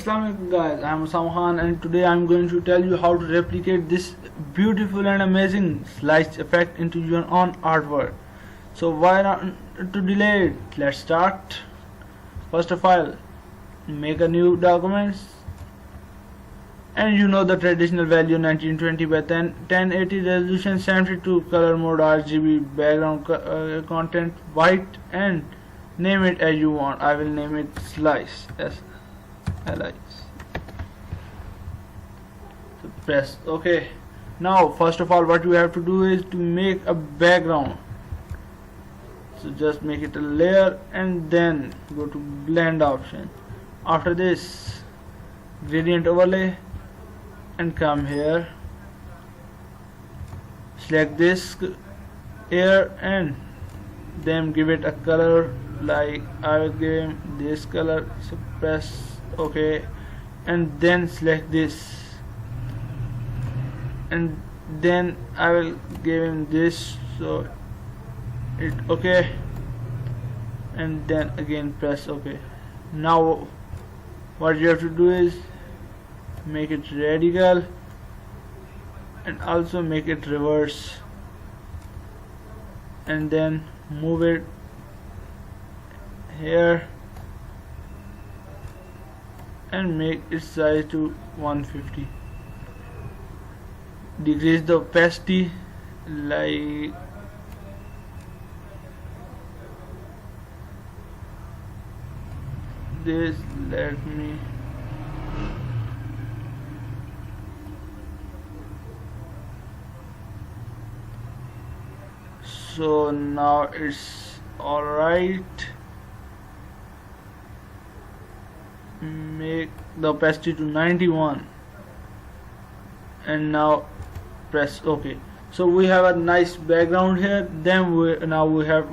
Assalamualaikum guys, I am Samhan and today I am going to tell you how to replicate this beautiful and amazing slice effect into your own artwork. So why not to delay it? Let's start. First of all, make a new document and you know the traditional value 1920 by 1080 resolution, 72 color mode RGB, background content white, and name it as you want. I will name it slice. So press OK. Now first of all what you have to do is to make a background. So just make it a layer and then go to blend option. After this, gradient overlay, and come here, select this here and then give it a color, like I will give him this color. So press OK and then select this and then I will give him this, so it OK and then again press OK. Now what you have to do is make it radical and also make it reverse and then move it here and make its size to 150. Decrease the opacity like this. Let me so now it's alright. Make the opacity to 91 and now press OK. So we have a nice background here. Then we have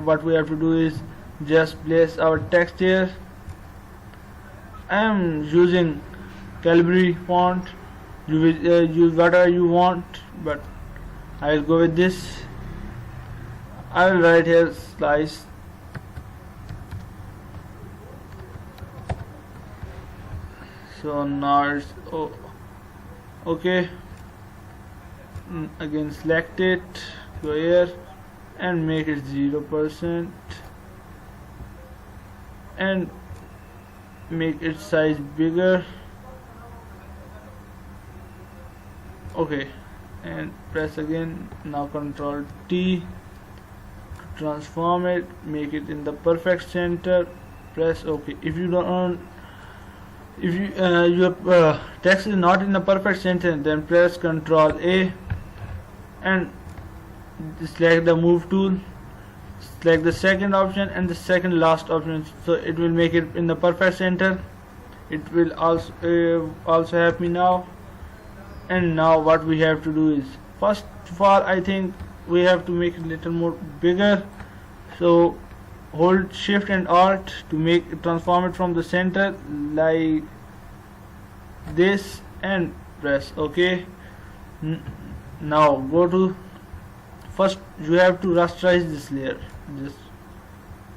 to do is just place our text here. I am using Calibri font. You will use whatever you want, but I will go with this. I will write here slice. So now it's OK. Again select it, go here and make it 0% and make its size bigger. OK and press again. Now Ctrl T to transform it, make it in the perfect center, press OK. If you don't your text is not in the perfect center, then press Ctrl A and select the move tool, select the second option and the second last option, so it will make it in the perfect center. It will also help me now. And now what we have to do is, first of all I think we have to make it a little more bigger, so hold shift and alt to transform it from the center like this and press OK. Now go to, first you have to rasterize this layer,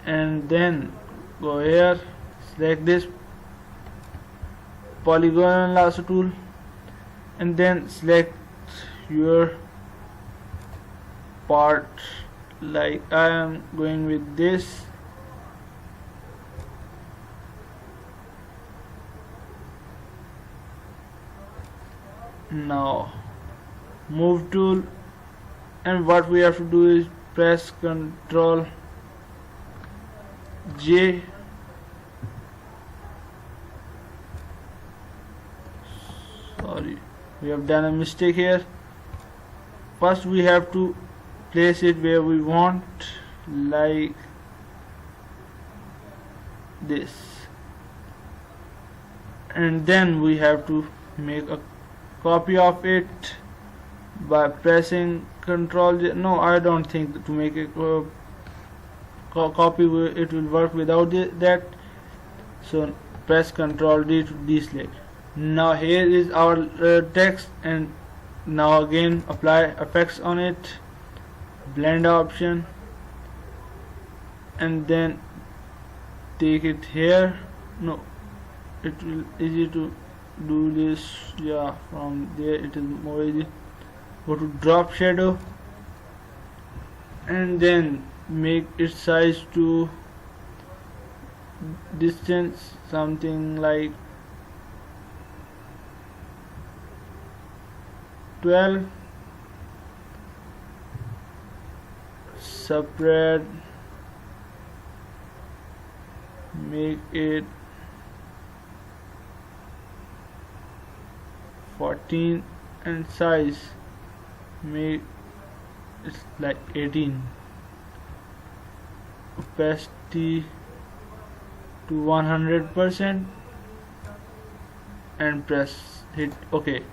and then go here, select this polygon lasso tool and then select your part, like I am going with this. Now move tool, and what we have to do is press Ctrl J. Sorry, we have done a mistake here. First we have to place it where we want, like this, and then we have to make a copy of it by pressing Ctrl J. No, I don't think to make a copy it will work without that, so press Ctrl D to deselect. Now here is our text, and now again apply effects on it, blend option, and then take it here. No, it will easy to do this. Yeah, from there it is more easy. Go to drop shadow and then make its size to distance something like 12. Spread, make it 14, and size make it like 18. Opacity to 100% and press hit OK.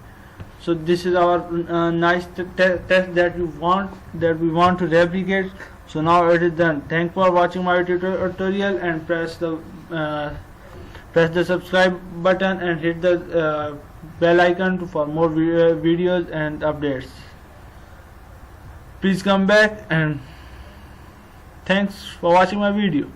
So this is our nice test that we want to replicate. So now it is done. Thanks for watching my tutorial, and press the subscribe button and hit the bell icon for more videos and updates. Please come back, and thanks for watching my video.